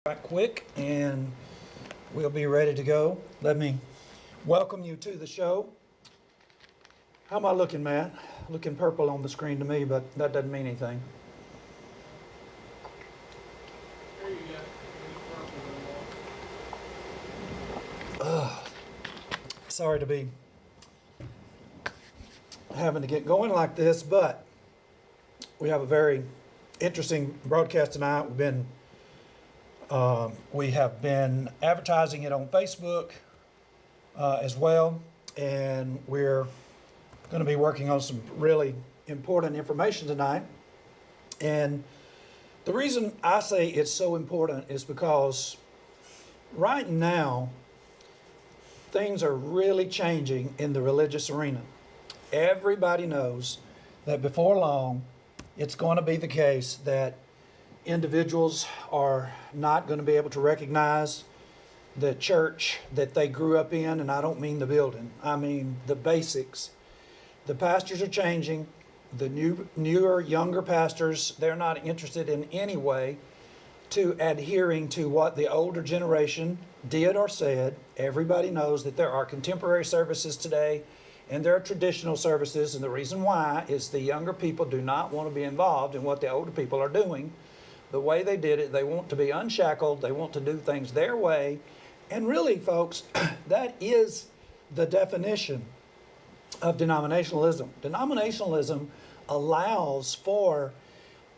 Right quick and we'll be ready to go. Let me welcome you to the show. How am I looking, Matt? Looking purple on the screen to me, but that doesn't mean anything. Sorry to be having to get going like this, but we have a very interesting broadcast tonight. We have been advertising it on Facebook as well, and we're going to be working on some really important information tonight. And the reason I say it's so important is because right now things are really changing in the religious arena. Everybody knows that before long it's going to be the case that individuals are not going to be able to recognize the church that they grew up in, and I don't mean the building, I mean the basics. The pastors are changing. The newer, younger pastors, they're not interested in any way to adhering to what the older generation did or said. Everybody knows that there are contemporary services today and there are traditional services, and the reason why is the younger people do not want to be involved in what the older people are doing. The way they did it, they want to be unshackled, they want to do things their way. And really, folks, that is the definition of denominationalism. Denominationalism allows for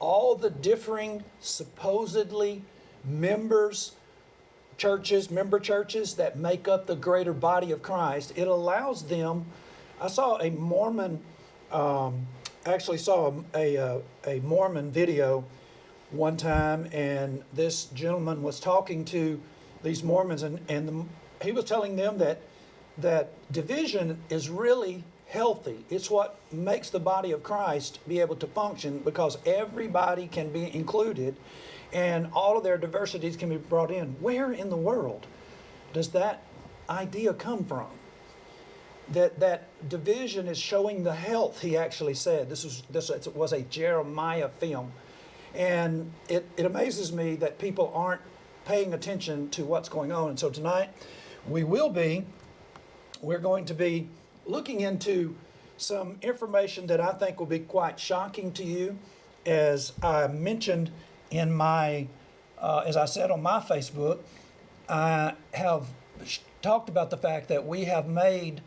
all the differing, supposedly member churches that make up the greater body of Christ. It allows them. I saw a Mormon, actually saw a Mormon video one time, and this gentleman was talking to these Mormons, and he was telling them that division is really healthy. It's what makes the body of Christ be able to function, because everybody can be included and all of their diversities can be brought in. Where in the world does that idea come from? That division is showing the health, he actually said. This was a Jeremiah film. And it amazes me that people aren't paying attention to what's going on. And so tonight we're going to be looking into some information that I think will be quite shocking to you. As I mentioned in as I said on my Facebook, I have talked about the fact that we have made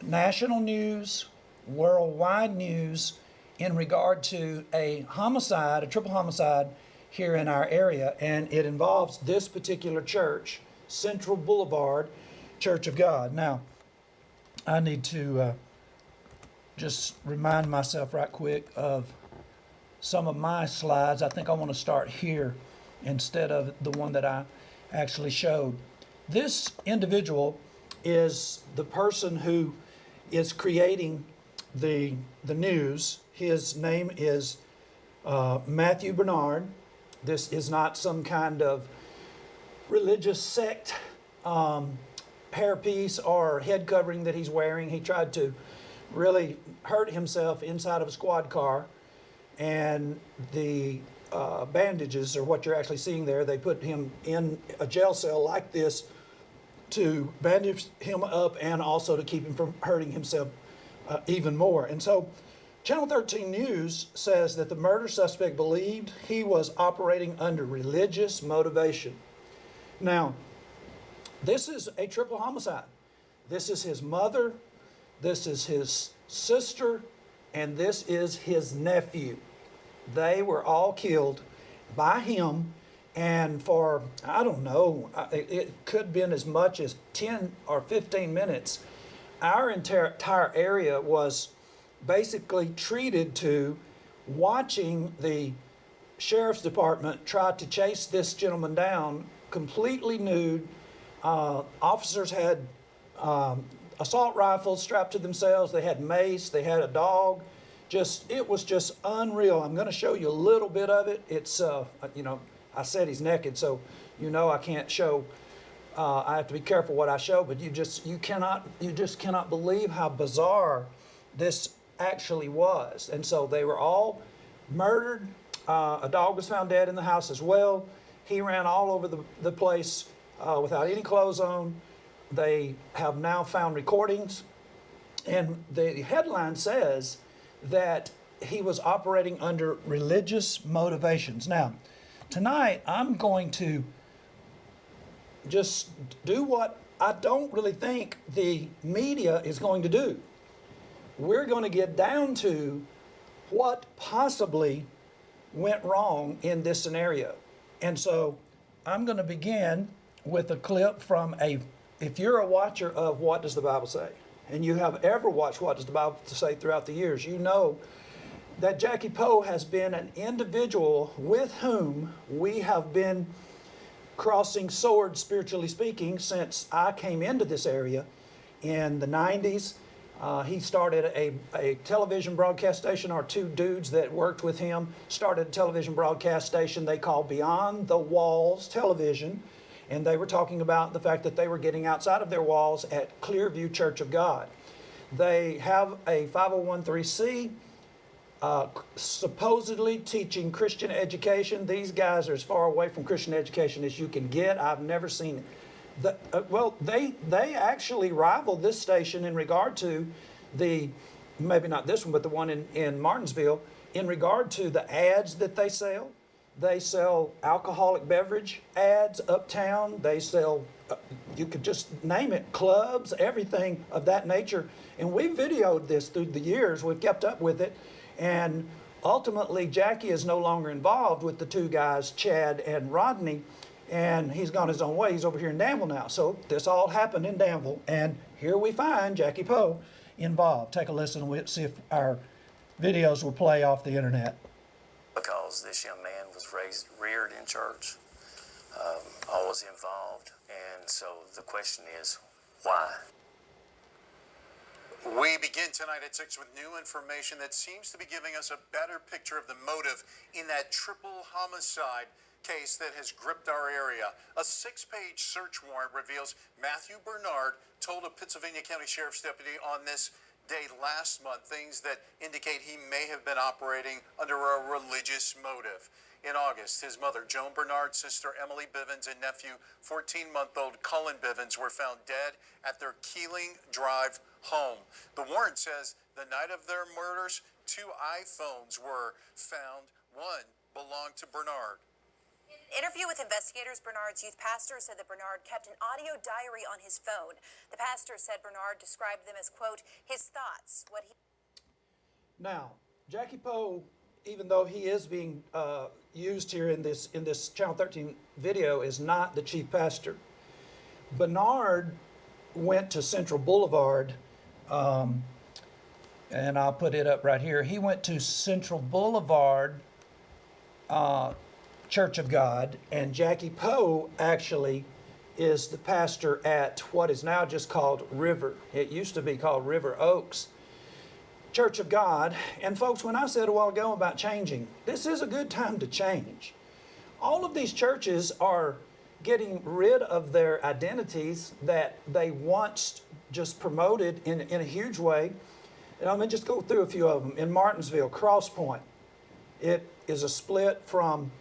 national news, worldwide news, in regard to a homicide, a triple homicide here in our area, and it involves this particular church, Central Boulevard Church of God. Now, I need to just remind myself right quick of some of my slides. I think I want to start here instead of the one that I actually showed. This individual is the person who is creating the news. His name is Matthew Bernard. This is not some kind of religious sect hairpiece or head covering that he's wearing. He tried to really hurt himself inside of a squad car, and the bandages are what you're actually seeing there. They put him in a jail cell like this to bandage him up and also to keep him from hurting himself even more. And so Channel 13 News says that the murder suspect believed he was operating under religious motivation. Now, this is a triple homicide. This is his mother, this is his sister, and this is his nephew. They were all killed by him, and for, I don't know, it could have been as much as 10 or 15 minutes. Our entire area was basically treated to watching the sheriff's department try to chase this gentleman down completely nude. Officers had assault rifles strapped to themselves. They had mace. They had a dog. It was just unreal. I'm going to show you a little bit of it. It's, I said he's naked, so I can't show. I have to be careful what I show, but you just cannot believe how bizarre this actually was. And so they were all murdered. A dog was found dead in the house as well. He ran all over the place without any clothes on. They have now found recordings, and the headline says that he was operating under religious motivations. Now, tonight I'm going to just do what I don't really think the media is going to do. We're going to get down to what possibly went wrong in this scenario. And so I'm going to begin with a clip from if you're a watcher of What Does the Bible Say, and you have ever watched What Does the Bible Say throughout the years, you know that Jackie Poe has been an individual with whom we have been crossing swords, spiritually speaking, since I came into this area in the 90s. He started a television broadcast station, or two dudes that worked with him started a television broadcast station they call Beyond the Walls Television, and they were talking about the fact that they were getting outside of their walls at Clearview Church of God. They have a 501(c)(3), supposedly teaching Christian education. These guys are as far away from Christian education as you can get. I've never seen it. They actually rival this station in regard to maybe not this one, but the one in Martinsville, in regard to the ads that they sell. They sell alcoholic beverage ads uptown. They sell, you could just name it, clubs, everything of that nature. And we videoed this through the years. We've kept up with it. And ultimately, Jackie is no longer involved with the two guys, Chad and Rodney, and he's gone his own way. He's over here in Danville now. So this all happened in Danville, and here we find Jackie Poe involved. Take a listen and we'll see if our videos will play off the internet. Because this young man was reared in church, always involved, and so the question is, why? We begin tonight at 6 with new information that seems to be giving us a better picture of the motive in that triple homicide case that has gripped our area. A 6-page search warrant reveals Matthew Bernard told a Pittsylvania County Sheriff's deputy on this day last month things that indicate he may have been operating under a religious motive. In August, his mother, Joan Bernard, sister Emily Bivens, and nephew, 14-month-old Cullen Bivens, were found dead at their Keeling Drive home. The warrant says the night of their murders, 2 iPhones were found. One belonged to Bernard. In an interview with investigators, Bernard's youth pastor said that Bernard kept an audio diary on his phone. The pastor said Bernard described them as, quote, his thoughts. Now, Jackie Poe, even though he is being used here in this Channel 13 video, is not the chief pastor. Bernard went to Central Boulevard, and I'll put it up right here. He went to Central Boulevard Church of God, and Jackie Poe actually is the pastor at what is now just called River. It used to be called River Oaks Church of God. And folks, when I said a while ago about changing, this is a good time to change. All of these churches are getting rid of their identities that they once just promoted in a huge way. And I'm going to just go through a few of them. In Martinsville, Cross Point, it is a split from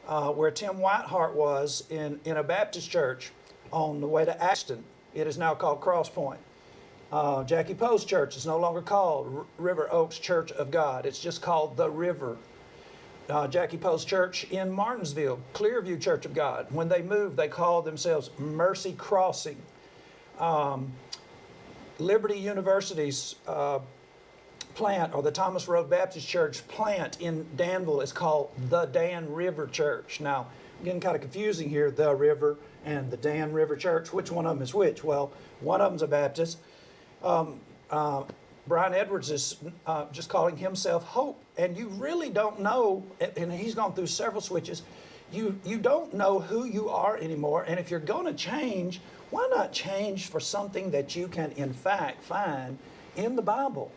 where Tim Whiteheart was in a Baptist church on the way to Axton. It is now called Cross Point. Jackie Poe's church is no longer called River Oaks Church of God. It's just called The River. Jackie Poe's church in Martinsville, Clearview Church of God. When they moved, they called themselves Mercy Crossing. Liberty University's plant, or the Thomas Road Baptist Church plant in Danville, is called the Dan River Church. Now, getting kind of confusing here, the River and the Dan River Church. Which one of them is which? Well, one of them's a Baptist. Brian Edwards is just calling himself Hope. And you really don't know, and he's gone through several switches, you don't know who you are anymore. And if you're going to change, why not change for something that you can in fact find in the Bible?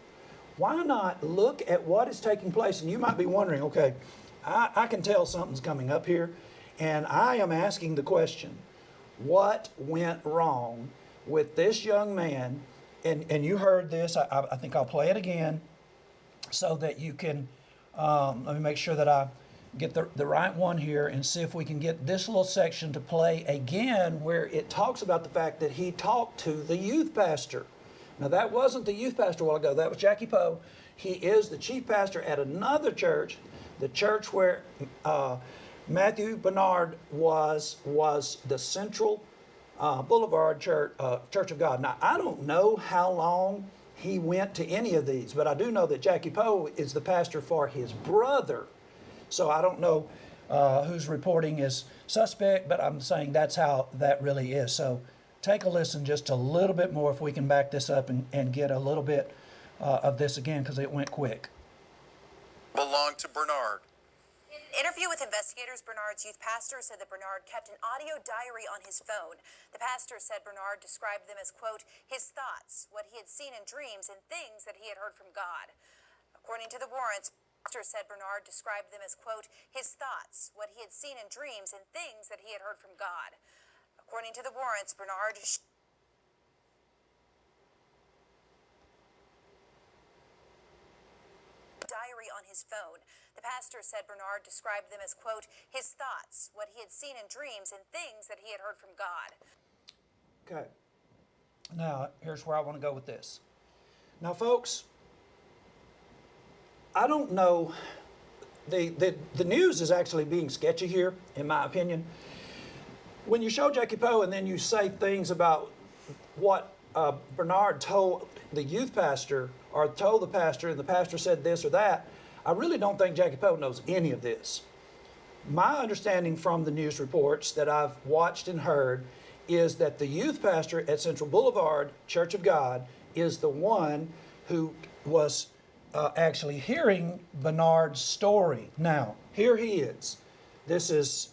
Why not look at what is taking place? And you might be wondering, okay, I can tell something's coming up here, and I am asking the question, what went wrong with this young man? And you heard this. I think I'll play it again so that you can, let me make sure that I get the right one here and see if we can get this little section to play again where it talks about the fact that he talked to the youth pastor. Now, that wasn't the youth pastor a while ago. That was Jackie Poe. He is the chief pastor at another church, the church where Matthew Bernard was the Central Boulevard Church of God. Now, I don't know how long he went to any of these, but I do know that Jackie Poe is the pastor for his brother. So I don't know who's reporting as suspect, but I'm saying that's how that really is. So take a listen just a little bit more if we can back this up and get a little bit of this again, because it went quick. Belonged to Bernard. In an interview with investigators, Bernard's youth pastor said that Bernard kept an audio diary on his phone. The pastor said Bernard described them as, quote, his thoughts, what he had seen in dreams, and things that he had heard from God. According to the warrants, pastor said Bernard described them as, quote, his thoughts, what he had seen in dreams, and things that he had heard from God. According to the warrants, Bernard diary on his phone. The pastor said Bernard described them as, quote, his thoughts, what he had seen in dreams, and things that he had heard from God. Okay. Now, here's where I want to go with this. Now, folks, I don't know, the news is actually being sketchy here, in my opinion. When you show Jackie Poe and then you say things about what Bernard told the youth pastor or told the pastor, and the pastor said this or that, I really don't think Jackie Poe knows any of this. My understanding from the news reports that I've watched and heard is that the youth pastor at Central Boulevard Church of God is the one who was actually hearing Bernard's story. Now, here he is. This is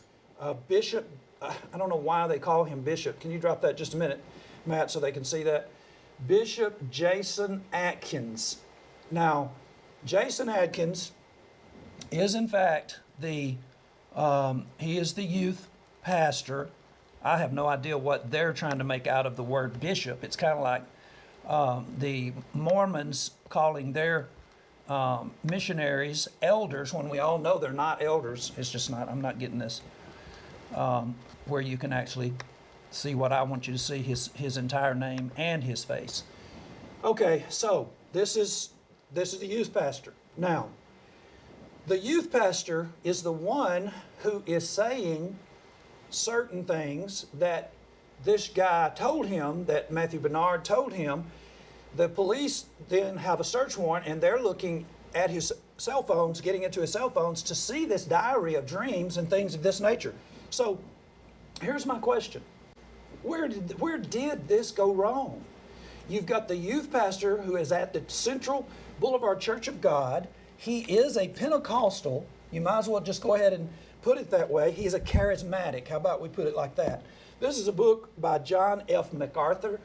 Bishop, I don't know why they call him Bishop. Can you drop that just a minute, Matt, so they can see that? Bishop Jason Atkins. Now, Jason Atkins is in fact he is the youth pastor. I have no idea what they're trying to make out of the word bishop. It's kind of like the Mormons calling their missionaries elders when we all know they're not elders. It's just not, I'm not getting this, where you can actually see what I want you to see, his entire name and his face. Okay, so this is the youth pastor. Now, the youth pastor is the one who is saying certain things that this guy told him, that Matthew Bernard told him. The police then have a search warrant and they're looking at his cell phones, getting into his cell phones to see this diary of dreams and things of this nature. So here's my question. Where did this go wrong? You've got the youth pastor who is at the Central Boulevard Church of God. He is a Pentecostal. You might as well just go ahead and put it that way. He is a charismatic. How about we put it like that? This is a book by John F. MacArthur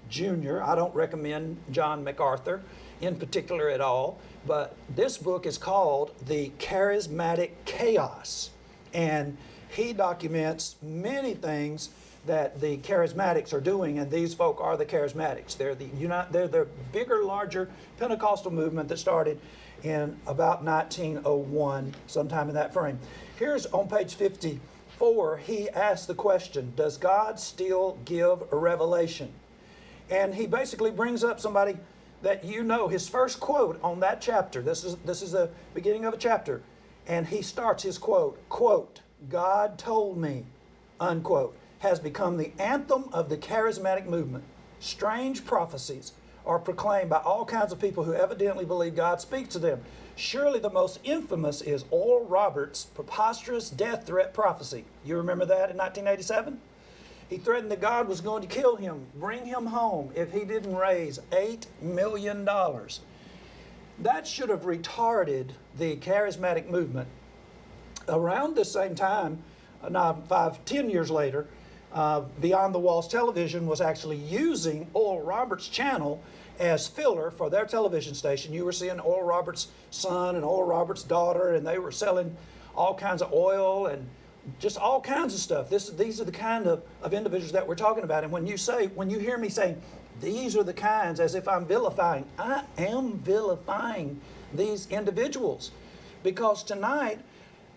Jr. I don't recommend John MacArthur in particular at all, but this book is called The Charismatic Chaos. And he documents many things that the charismatics are doing, and these folk are the charismatics. They're the bigger, larger Pentecostal movement that started in about 1901, sometime in that frame. Here's on page 54, he asks the question, does God still give a revelation? And he basically brings up somebody that you know, his first quote on that chapter. This is the beginning of a chapter. And he starts his quote, God told me, unquote, has become the anthem of the charismatic movement. Strange prophecies are proclaimed by all kinds of people who evidently believe God speaks to them. Surely the most infamous is Oral Roberts' preposterous death threat prophecy. You remember that in 1987? He threatened that God was going to kill him, bring him home, if he didn't raise $8 million. That should have retarded the charismatic movement. Around the same time, 10 years later, Beyond the Walls Television was actually using Oral Roberts' channel as filler for their television station. You were seeing Oral Roberts' son and Oral Roberts' daughter, and they were selling all kinds of oil and just all kinds of stuff. These are the kind of individuals that we're talking about. And when you hear me saying, these are the kinds, as if I'm vilifying, I am vilifying these individuals. Because tonight,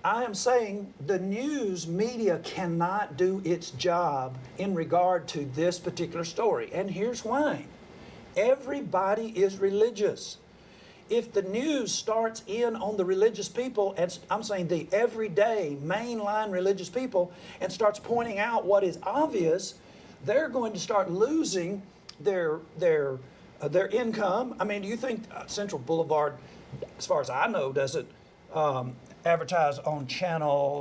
I am saying the news media cannot do its job in regard to this particular story. And here's why. Everybody is religious. If the news starts in on the religious people, and I'm saying the everyday mainline religious people, and starts pointing out what is obvious, they're going to start losing their income. I mean, do you think Central Boulevard, as far as I know, doesn't advertise on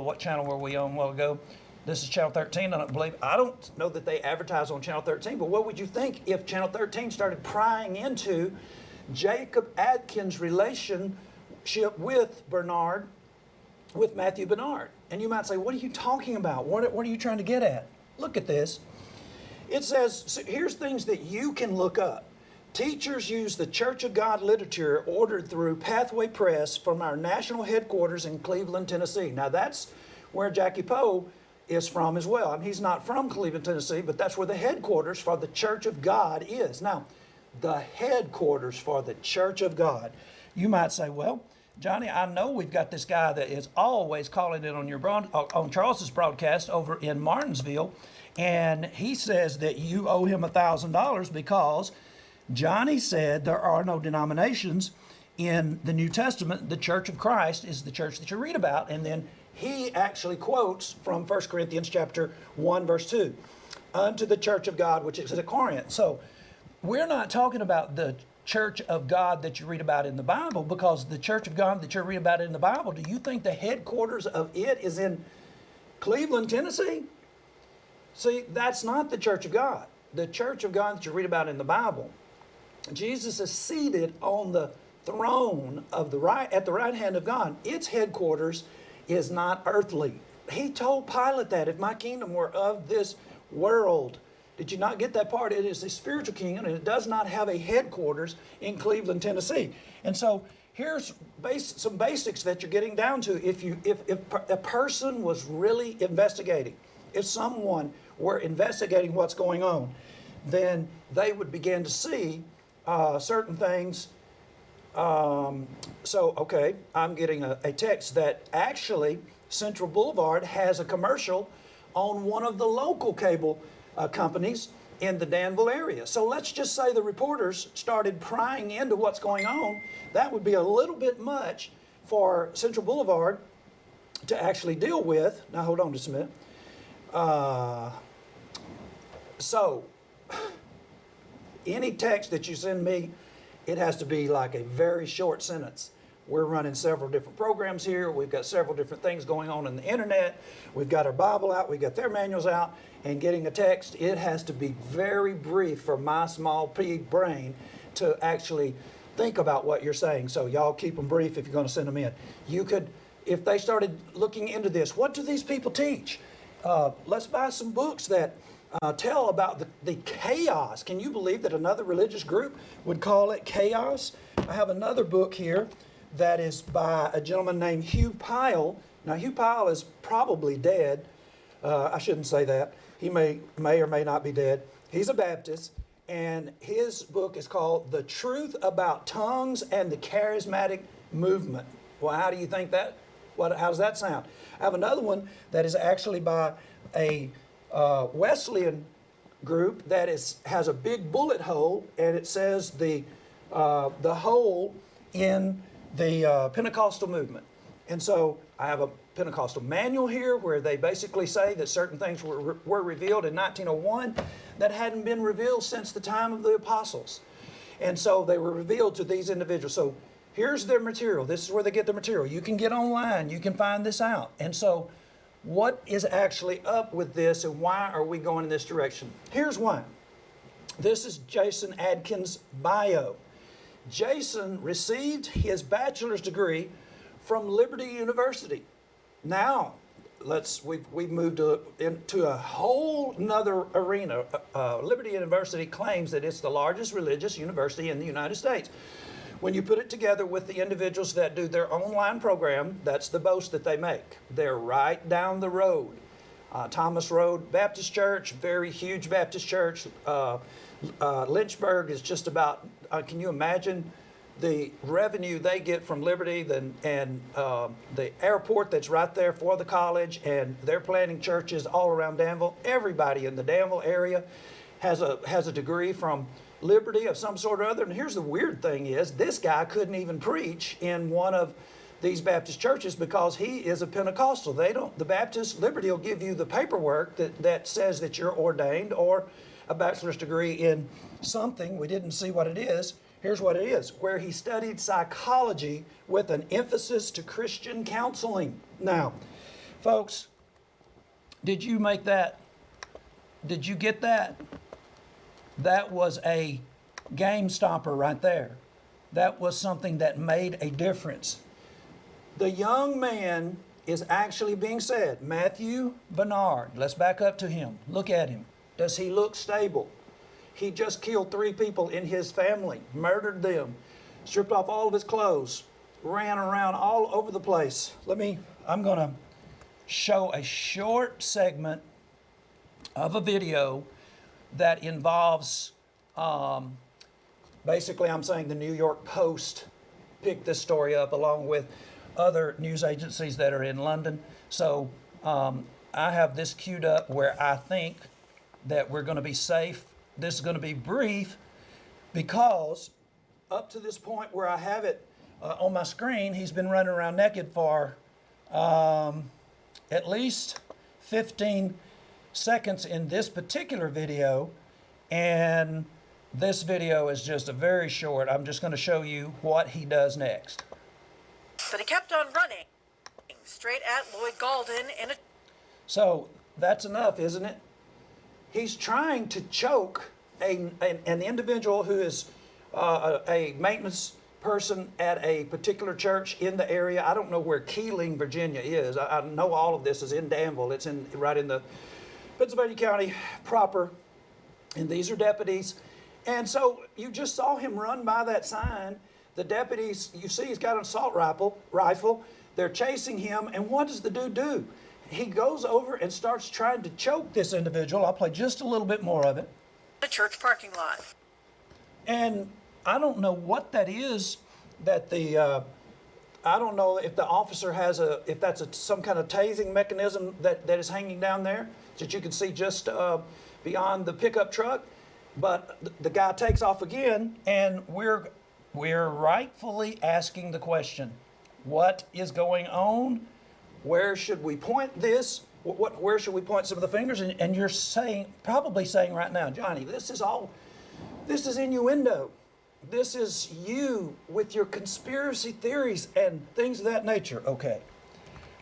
what channel were we on a while ago? This is Channel 13, I don't know that they advertise on Channel 13, but what would you think if Channel 13 started prying into Jacob Adkins' relationship with Matthew Bernard? And you might say, what are you talking about? What are you trying to get at? Look at this. It says, so here's things that you can look up. Teachers use the Church of God literature ordered through Pathway Press from our national headquarters in Cleveland, Tennessee. Now that's where Jackie Poe is from as well. And he's not from Cleveland, Tennessee, but that's where the headquarters for the Church of God is. Now, the headquarters for the Church of God. You might say, well, Johnny, I know we've got this guy that is always calling it on Charles's broadcast over in Martinsville, and he says that you owe him $1,000 because Johnny said there are no denominations in the New Testament. The Church of Christ is the church that you read about, and then he actually quotes from 1 Corinthians chapter 1, verse 2, unto the church of God which is at Corinth. So we're not talking about the church of God that you read about in the Bible, because the church of God that you read about in the Bible, do you think the headquarters of it is in Cleveland, Tennessee? See, that's not the church of God. The church of God that you read about in the Bible, Jesus is seated on the throne of at the right hand of God. Its headquarters is not earthly. He told Pilate that if my kingdom were of this world. Did you not get that part? It is a spiritual kingdom, and it does not have a headquarters in Cleveland, Tennessee. And so here's some basics that you're getting down to. If a person was really investigating, if someone were investigating what's going on, then they would begin to see certain things. Okay, I'm getting a text that actually Central Boulevard has a commercial on one of the local cable companies in the Danville area. So let's just say the reporters started prying into what's going on. That would be a little bit much for Central Boulevard to actually deal with. Now hold on just a minute. So any text that you send me, it has to be like a very short sentence. We're running several different programs here. We've got several different things going on the internet. We've got our Bible out. We've got their manuals out. And getting a text, it has to be very brief for my small pea brain to actually think about what you're saying. So y'all keep them brief if you're going to send them in. You could, if they started looking into this, what do these people teach? Let's buy some books that tell about the chaos. Can you believe that another religious group would call it chaos? I have another book here that is by a gentleman named Hugh Pyle. Now, Hugh Pyle is probably dead. I shouldn't say that. He may or may not be dead. He's a Baptist, and his book is called The Truth About Tongues and the Charismatic Movement. Well, how do you think that? How does that sound? I have another one that is actually by a Wesleyan group that has a big bullet hole, and it says the hole in the Pentecostal movement. And so I have a Pentecostal manual here where they basically say that certain things were revealed in 1901 that hadn't been revealed since the time of the apostles. And so they were revealed to these individuals. So here's their material. This is where they get their material. You can get online. You can find this out. And so what is actually up with this, and why are we going in this direction? Here's why. This is Jason Adkins' bio. Jason received his bachelor's degree from Liberty University. Now, we've moved into a whole nother arena. Liberty University claims that it's the largest religious university in the United States. When you put it together with the individuals that do their online program, that's the boast that they make. They're right down the road. Thomas Road Baptist Church, very huge Baptist church. Lynchburg is just about, can you imagine the revenue they get from Liberty and the airport that's right there for the college, and they're planting churches all around Danville. Everybody in the Danville area has a degree from Liberty of some sort or other. And here's the weird thing is, this guy couldn't even preach in one of these Baptist churches because he is a Pentecostal. The Baptist Liberty will give you the paperwork that says that you're ordained or a bachelor's degree in something. We didn't see what it is. Here's what it is, where he studied psychology with an emphasis to Christian counseling. Now, folks, did you make that? Did you get that? That was a game stopper right there. That was something that made a difference. The young man is actually being said, Matthew Bernard, let's back up to him. Look at him. Does he look stable? He just killed 3 people in his family, murdered them, stripped off all of his clothes, ran around all over the place. I'm going to show a short segment of a video that involves, basically I'm saying the New York Post picked this story up along with other news agencies that are in London. So I have this queued up where I think that we're going to be safe. This is going to be brief because up to this point where I have it on my screen, he's been running around naked for at least 15 seconds in this particular video. And this video is just a very short. I'm just going to show you what he does next. But he kept on running straight at Lloyd Galden in a... So that's enough, isn't it? He's trying to choke an individual who is a maintenance person at a particular church in the area. I don't know where Keeling, Virginia is. I know all of this is in Danville. It's right in the Pennsylvania County proper. And these are deputies. And so you just saw him run by that sign. The deputies, you see he's got an assault rifle. They're chasing him. And what does the dude do? He goes over and starts trying to choke this individual. I'll play just a little bit more of it. The church parking lot. And I don't know what that is that I don't know if the officer has if that's some kind of tasing mechanism that is hanging down there that you can see just beyond the pickup truck. But the guy takes off again, and we're rightfully asking the question, what is going on? Where should we point this? Where should we point some of the fingers? And you're probably saying right now, Johnny, this is innuendo. This is you with your conspiracy theories and things of that nature. Okay,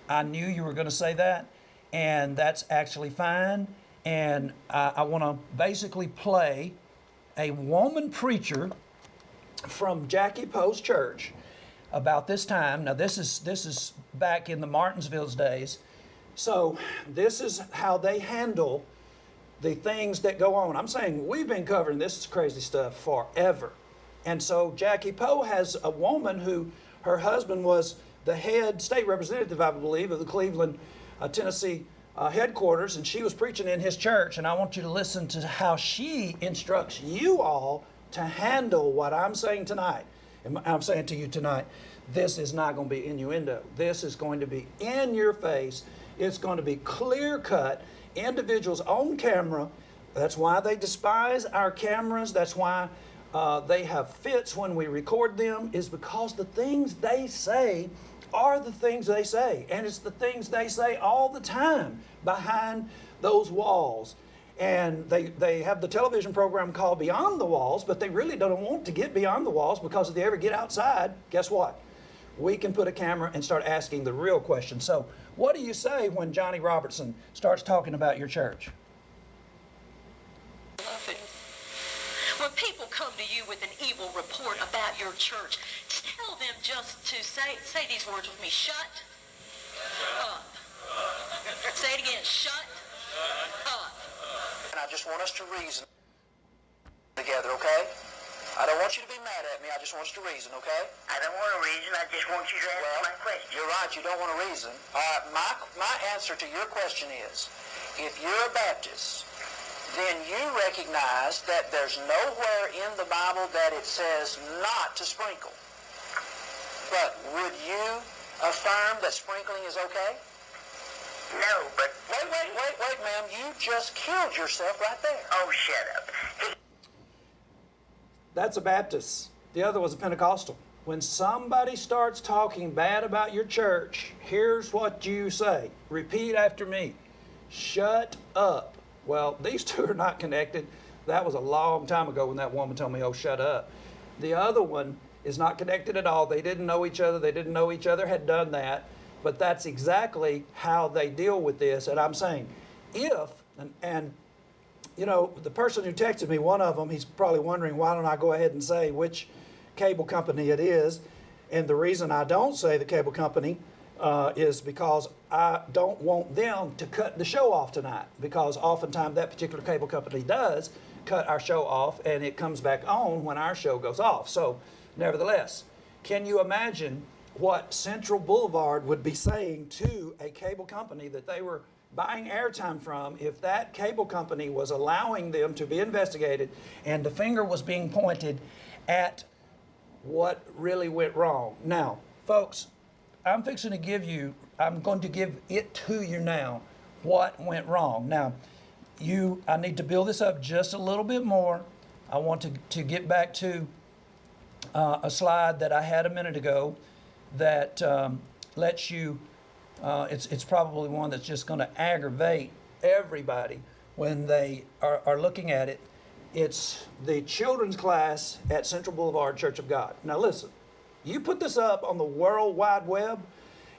I knew you were going to say that, and that's actually fine. And I want to basically play a woman preacher from Jackie Poe's church about this time. Now this is back in the Martinsville's days. So this is how they handle the things that go on. I'm saying we've been covering this crazy stuff forever. And so Jackie Poe has a woman who her husband was the head state representative, I believe, of the Cleveland, Tennessee headquarters, and she was preaching in his church. And I want you to listen to how she instructs you all to handle what I'm saying tonight. And I'm saying to you tonight, this is not going to be innuendo. This is going to be in your face. It's going to be clear cut. Individuals on camera. That's why they despise our cameras. That's why they have fits when we record them, is because the things they say are the things they say. And it's the things they say all the time behind those walls. And they have the television program called Beyond the Walls, but they really don't want to get beyond the walls, because if they ever get outside, guess what? We can put a camera and start asking the real questions. So what do you say when Johnny Robertson starts talking about your church? Love it. When people come to you with an evil report about your church, tell them just to say these words with me. Shut up. Say it again. Shut up. And I just want us to reason together, okay? I don't want you to be mad at me. I just want us to reason, okay? I don't want to reason. I just want you to answer my question. You're right. You don't want to reason. All right. My answer to your question is, if you're a Baptist, then you recognize that there's nowhere in the Bible that it says not to sprinkle. But would you affirm that sprinkling is okay? No, but... Wait, ma'am. You just killed yourself right there. Oh, shut up. That's a Baptist. The other was a Pentecostal. When somebody starts talking bad about your church, here's what you say. Repeat after me. Shut up. Well, these two are not connected. That was a long time ago when that woman told me, oh, shut up. The other one is not connected at all. They didn't know each other. They didn't know each other had done that. But that's exactly how they deal with this. And I'm saying, if, and you know, the person who texted me, one of them, he's probably wondering, why don't I go ahead and say which cable company it is? And the reason I don't say the cable company is because I don't want them to cut the show off tonight, because oftentimes that particular cable company does cut our show off and it comes back on when our show goes off. So nevertheless, can you imagine what Central Boulevard would be saying to a cable company that they were buying airtime from if that cable company was allowing them to be investigated and the finger was being pointed at what really went wrong? Now, folks, I'm going to give it to you now, what went wrong. Now, I need to build this up just a little bit more. I want to get back to a slide that I had a minute ago that lets you, it's probably one that's just going to aggravate everybody when they are looking at it. It's the children's class at Central Boulevard Church of God. Now listen, you put this up on the World Wide Web,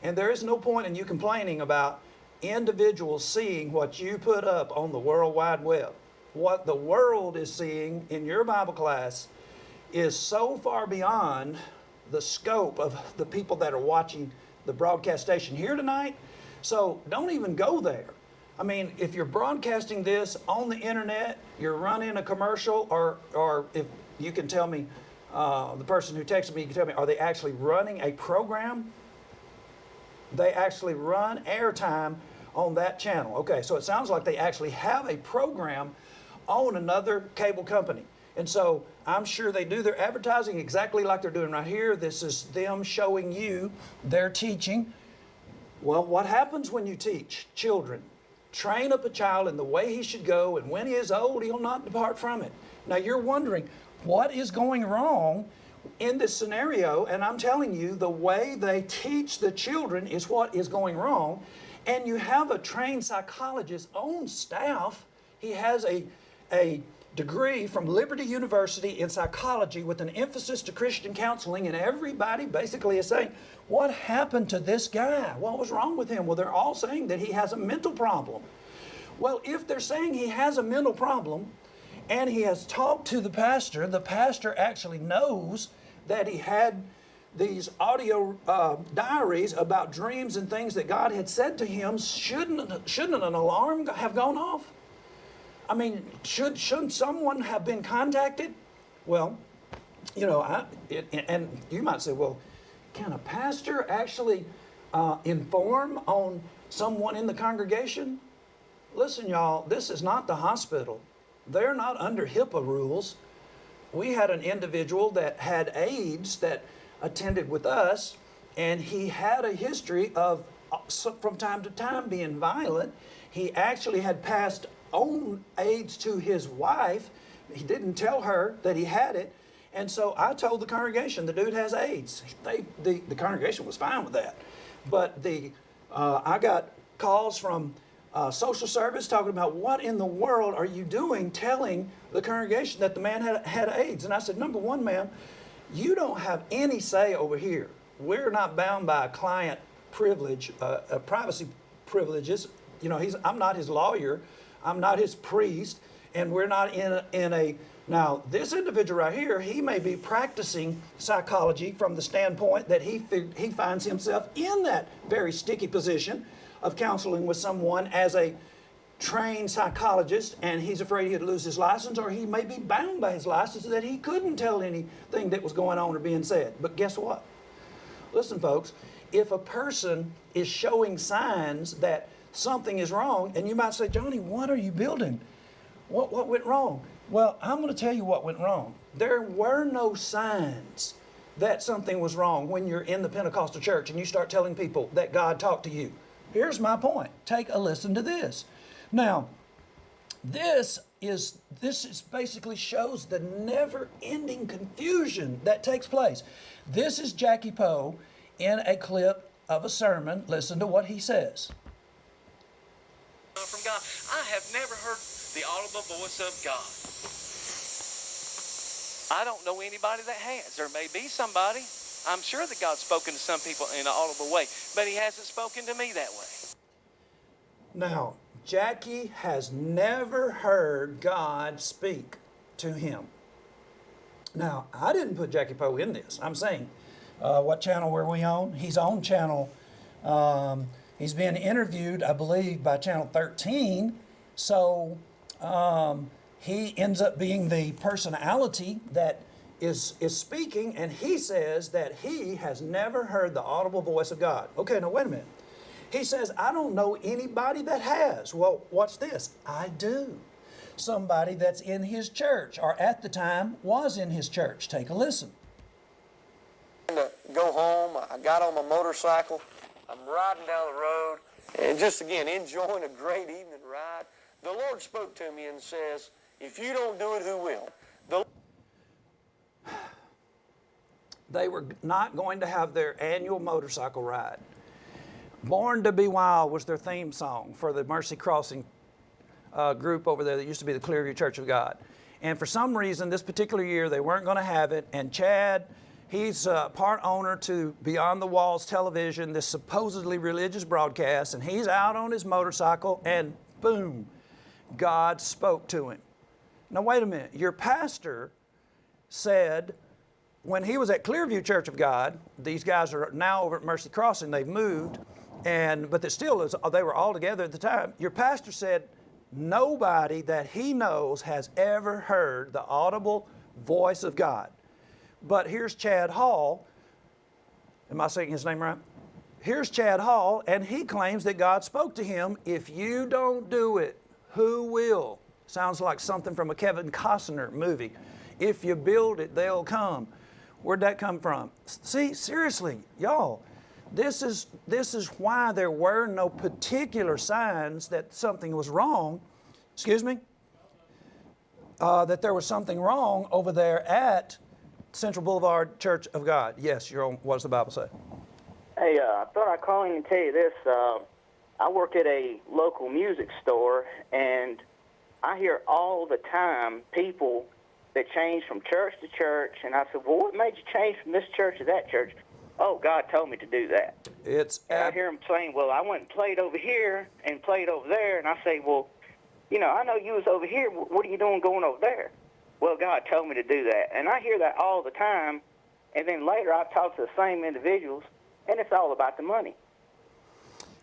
and there is no point in you complaining about individuals seeing what you put up on the World Wide Web. What the world is seeing in your Bible class is so far beyond the scope of the people that are watching the broadcast station here tonight. So don't even go there. I mean, if you're broadcasting this on the internet, you're running a commercial, or if you can tell me, the person who texted me, you can tell me, are they actually running a program? They actually run airtime on that channel. Okay, so it sounds like they actually have a program on another cable company. And so I'm sure they do their advertising exactly like they're doing right here. This is them showing you their teaching. Well, what happens when you teach children? Train up a child in the way he should go, and when he is old, he'll not depart from it. Now you're wondering, what is going wrong in this scenario? And I'm telling you, the way they teach the children is what is going wrong. And you have a trained psychologist on staff. He has a degree from Liberty University in psychology with an emphasis to Christian counseling, and everybody basically is saying, what happened to this guy? What was wrong with him? Well, they're all saying that he has a mental problem. Well, if they're saying he has a mental problem and he has talked to the pastor actually knows that he had these audio diaries about dreams and things that God had said to him, shouldn't an alarm have gone off? I mean, shouldn't someone have been contacted? Well, you know, and you might say, well, can a pastor actually inform on someone in the congregation? Listen, y'all, this is not the hospital. They're not under HIPAA rules. We had an individual that had AIDS that attended with us, and he had a history of, from time to time, being violent. He actually had passed on AIDS to his wife. He didn't tell her that he had it. And so I told the congregation, the dude has AIDS. The congregation was fine with that. But I got calls from social service talking about, what in the world are you doing telling the congregation that the man had AIDS? And I said, number one, ma'am, you don't have any say over here. We're not bound by a client privilege, privacy privileges. You know, I'm not his lawyer. I'm not his priest, and we're not in a, now this individual right here, he may be practicing psychology from the standpoint that he finds himself in that very sticky position of counseling with someone as a trained psychologist, and he's afraid he'd lose his license, or he may be bound by his license that he couldn't tell anything that was going on or being said. But guess what? Listen, folks, if a person is showing signs that something is wrong, and you might say, Johnny, what are you building? What went wrong? Well, I'm going to tell you what went wrong. There were no signs that something was wrong when you're in the Pentecostal church and you start telling people that God talked to you. Here's my point. Take a listen to this. Now, this is basically shows the never-ending confusion that takes place. This is Jackie Poe in a clip of a sermon. Listen to what he says. From God, I have never heard the audible voice of God. I don't know anybody that has. There may be somebody. I'm sure that God's spoken to some people in an audible way, but he hasn't spoken to me that way. Now, Jackie has never heard God speak to him. Now, I didn't put Jackie Poe in this. I'm saying, what channel were we on? He's on channel, he's being interviewed, I believe, by channel 13. So he ends up being the personality that is speaking, and he says that he has never heard the audible voice of God. Okay, now wait a minute. He says, I don't know anybody that has. Well, what's this? I do. Somebody that's in his church, or at the time was in his church. Take a listen. To go home, I got on my motorcycle, I'm riding down the road, and just again, enjoying a great evening ride. The Lord spoke to me and says, if you don't do it, who will? They were not going to have their annual motorcycle ride. Born to Be Wild was their theme song for the Mercy Crossing group over there that used to be the Clearview Church of God. And for some reason, this particular year, they weren't going to have it. And Chad, he's part owner to Beyond the Walls Television, this supposedly religious broadcast, and he's out on his motorcycle, and boom, God spoke to him. Now, wait a minute. Your pastor said, when he was at Clearview Church of God, these guys are now over at Mercy Crossing, they've moved, but they were all together at the time. Your pastor said nobody that he knows has ever heard the audible voice of God. But here's Chad Hall. Am I saying his name right? Here's Chad Hall, and he claims that God spoke to him. If you don't do it, who will? Sounds like something from a Kevin Costner movie. If you build it, they'll come. Where'd that come from? See, seriously, y'all, this is why there were no particular signs that something was wrong. Excuse me? That there was something wrong over there at Central Boulevard Church of God. Yes, you're on. What does the Bible say? Hey, I thought I'd call in and tell you this. I work at a local music store, and I hear all the time people that change from church to church, and I said, well, what made you change from this church to that church? Oh, God told me to do that. I hear them saying, well, I went and played over here and played over there, and I say, well, I know you was over here. What are you doing going over there? Well, God told me to do that. And I hear that all the time, and then later I talk to the same individuals, and it's all about the money.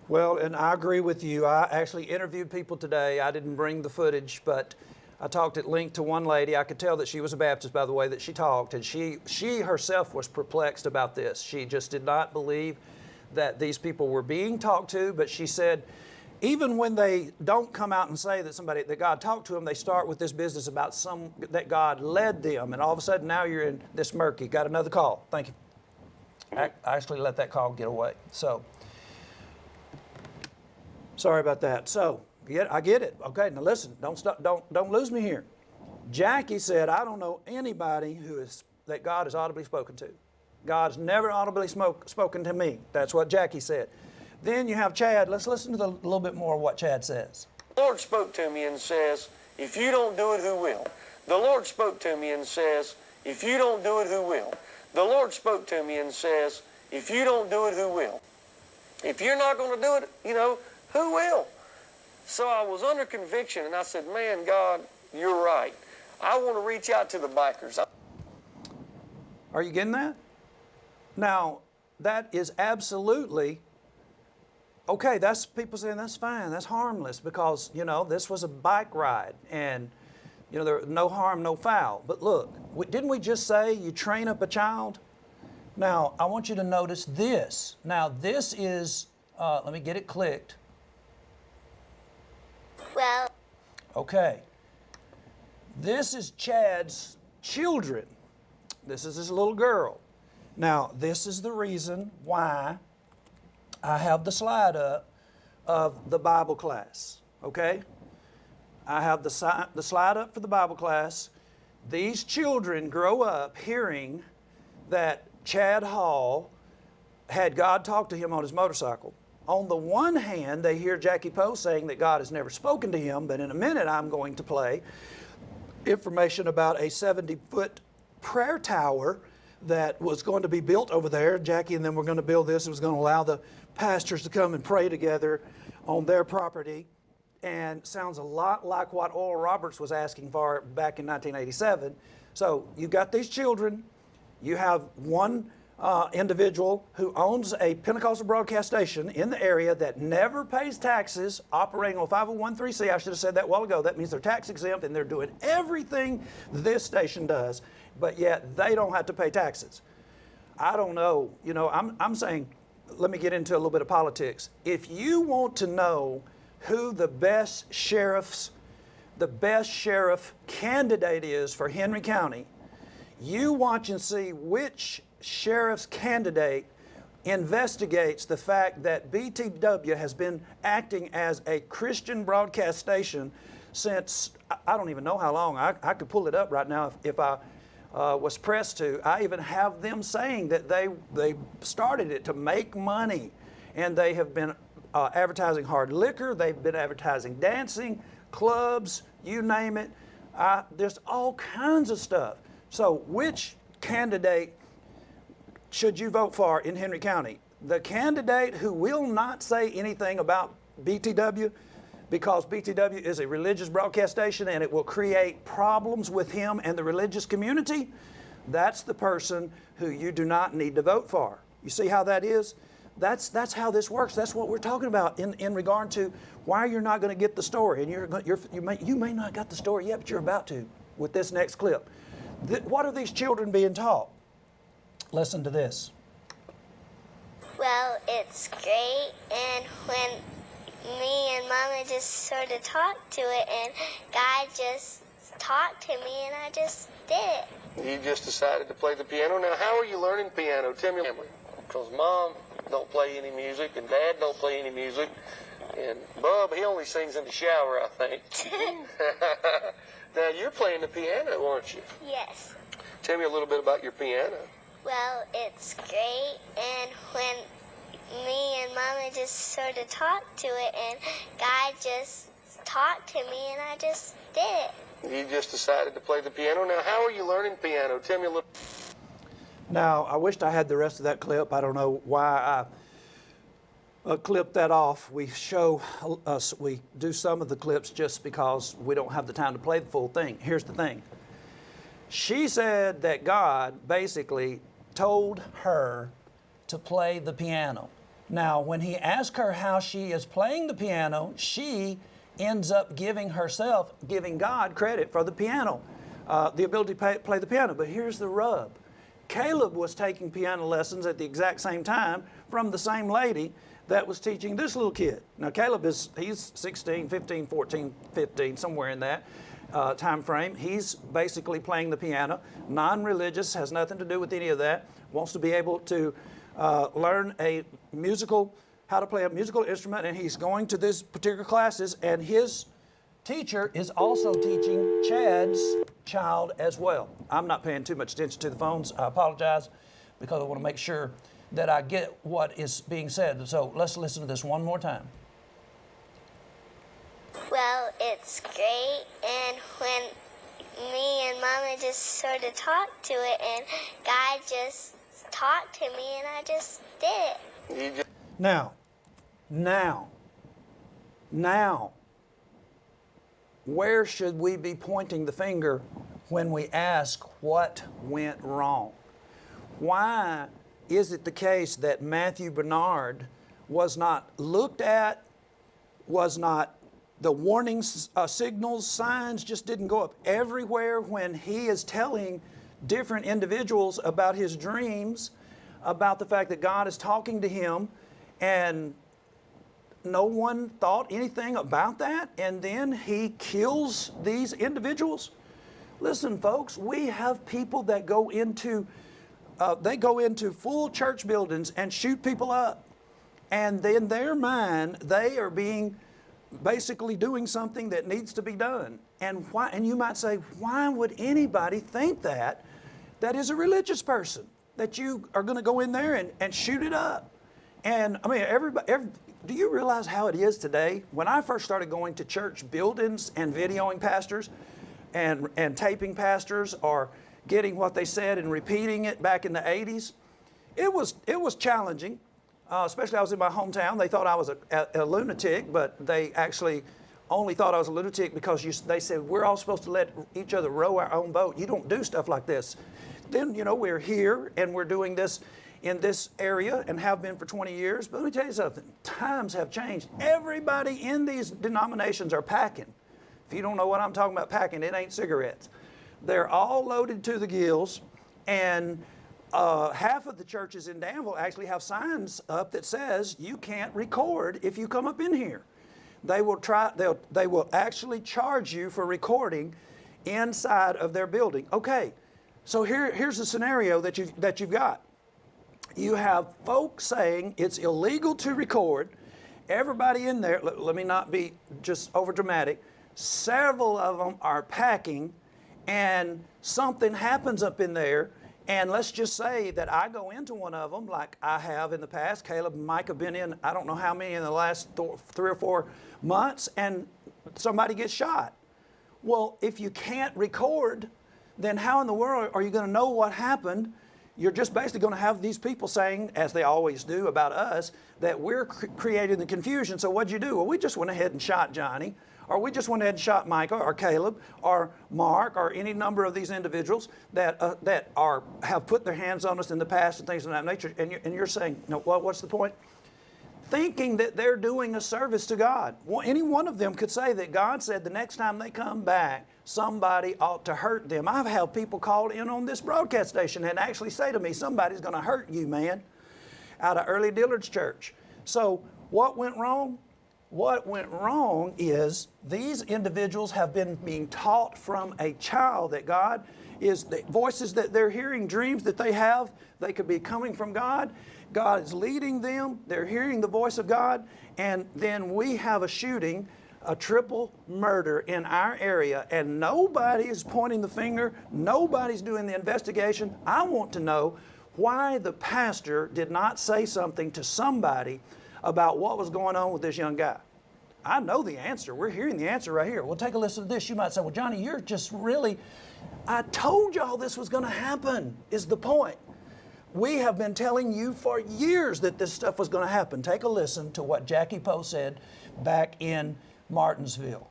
Well, and I agree with you. I actually interviewed people today. I didn't bring the footage, but I talked at length to one lady. I could tell that she was a Baptist by the way that she talked, and she herself was perplexed about this. She just did not believe that these people were being talked to, but she said, even when they don't come out and say that God talked to them, they start with this business about that God led them, and all of a sudden now you're in this murky. Got another call. Thank you. I actually let that call get away. So, sorry about that. So, I get it. Okay, now listen, don't lose me here. Jackie said, I don't know anybody that God has audibly spoken to. God's never audibly spoken to me. That's what Jackie said. Then you have Chad. Let's listen to a little bit more of what Chad says. The Lord spoke to me and says, if you don't do it, who will? The Lord spoke to me and says, if you don't do it, who will? The Lord spoke to me and says, if you don't do it, who will? If you're not going to do it, who will? So I was under conviction, and I said, man, God, you're right. I want to reach out to the bikers. Are you getting that? Now, that is absolutely okay. That's people saying that's fine, that's harmless, because, this was a bike ride, and, there was no harm, no foul. But look, didn't we just say you train up a child? Now, I want you to notice this. Now, this is, let me get it clicked. Well, okay. This is Chad's children. This is his little girl. Now, this is the reason why I have the slide up of the Bible class, okay? I have the slide up for the Bible class. These children grow up hearing that Chad Hall had God talk to him on his motorcycle. On the one hand, they hear Jackie Poe saying that God has never spoken to him, but in a minute I'm going to play information about a 70-foot prayer tower that was going to be built over there. Jackie and them were going to build this. It was going to allow the pastors to come and pray together on their property. And sounds a lot like what Oral Roberts was asking for back in 1987. So you got these children. You have one individual who owns a Pentecostal broadcast station in the area that never pays taxes, operating on 501(c). I should have said that a while ago. That means they're tax exempt and they're doing everything this station does, but yet they don't have to pay taxes. I don't know. You know, I'm saying, let me get into a little bit of politics. If you want to know who the best sheriff candidate is for Henry County, you watch and see which sheriff's candidate investigates the fact that BTW has been acting as a Christian broadcast station since, I don't even know how long. I could pull it up right now if I was pressed to. I even have them saying that they started it to make money, and they have been advertising hard liquor, they've been advertising dancing, clubs, you name it. There's all kinds of stuff. So which candidate should you vote for in Henry County? The candidate who will not say anything about BTW, because BTW is a religious broadcast station and it will create problems with him and the religious community? That's the person who you do not need to vote for. You see how that is? That's how this works. That's what we're talking about in regard to why you're not going to get the story. And you may not got the story yet, but you're about to with this next clip. What are these children being taught? Listen to this. Well, it's great, and when me and Mama just sort of talked to it, and God just talked to me, and I just did it. You just decided to play the piano. Now, how are you learning piano? Tell me. Because Mom don't play any music, and Dad don't play any music, and Bub, he only sings in the shower, I think. Now, you're playing the piano, aren't you? Yes. Tell me a little bit about your piano. Well, it's great, and when me and Mama just sort of talked to it, and God just talked to me, and I just did it. You just decided to play the piano. Now, how are you learning piano? Tell me a little. Now, I wished I had the rest of that clip. I don't know why I clipped that off. We do some of the clips just because we don't have the time to play the full thing. Here's the thing. She said that God basically told her to play the piano. Now, when he asked her how she is playing the piano, she ends up giving God credit for the piano, the ability to play the piano. But here's the rub. Caleb was taking piano lessons at the exact same time from the same lady that was teaching this little kid. Now, Caleb he's 16, 15, 14, 15, somewhere in that time frame. He's basically playing the piano, non-religious, has nothing to do with any of that, wants to be able to learn how to play a musical instrument, and he's going to these particular classes, and his teacher is also teaching Chad's child as well. I'm not paying too much attention to the phones. I apologize, because I want to make sure that I get what is being said. So let's listen to this one more time. Well, it's great, and when me and Mama just sort of talked to it, and God just talked to me, and I just did it. Now, where should we be pointing the finger when we ask what went wrong? Why is it the case that Matthew Bernard was not looked at, the warning signals, signs just didn't go up everywhere when he is telling different individuals about his dreams, about the fact that God is talking to him, and no one thought anything about that, and then he kills these individuals? Listen, folks, we have people that go into they go into full church buildings and shoot people up. And in their mind, they are being basically doing something that needs to be done. And why? And you might say, why would anybody think that is a religious person, that you are going to go in there and shoot it up? And I mean, do you realize how it is today? When I first started going to church buildings and videoing pastors and taping pastors or getting what they said and repeating it back in the 80s, it was challenging. Especially I was in my hometown. They thought I was a lunatic, but they actually only thought I was a lunatic because they said, we're all supposed to let each other row our own boat. You don't do stuff like this. Then, we're here and we're doing this in this area and have been for 20 years. But let me tell you something. Times have changed. Everybody in these denominations are packing. If you don't know what I'm talking about packing, it ain't cigarettes. They're all loaded to the gills, and half of the churches in Danville actually have signs up that says you can't record if you come up in here. They will actually charge you for recording inside of their building. Okay, so here's the scenario that you've got. You have folks saying it's illegal to record. Everybody in there, let me not be just over dramatic, several of them are packing, and something happens up in there. And let's just say that I go into one of them like I have in the past. Caleb and Mike have been in, I don't know how many in the last 3 or 4 months, and somebody gets shot. Well, if you can't record, then how in the world are you going to know what happened? You're just basically going to have these people saying, as they always do about us, that we're creating the confusion. So what'd you do? Well, we just went ahead and shot Johnny. Or we just went ahead and shot Micah or Caleb or Mark or any number of these individuals that have put their hands on us in the past and things of that nature. And you're saying, no, what's the point? Thinking that they're doing a service to God. Well, any one of them could say that God said the next time they come back, somebody ought to hurt them. I've had people call in on this broadcast station and actually say to me, somebody's going to hurt you, man, out of Early Dillard's church. So what went wrong? What went wrong is these individuals have been being taught from a child that God is, the voices that they're hearing, dreams that they have, they could be coming from God. God is leading them. They're hearing the voice of God. And then we have a shooting, a triple murder in our area, and nobody is pointing the finger. Nobody's doing the investigation. I want to know why the pastor did not say something to somebody about what was going on with this young guy. I know the answer. We're hearing the answer right here. Well, take a listen to this. You might say, well, Johnny, you're just really, I told y'all this was going to happen, is the point. We have been telling you for years that this stuff was going to happen. Take a listen to what Jackie Poe said back in Martinsville.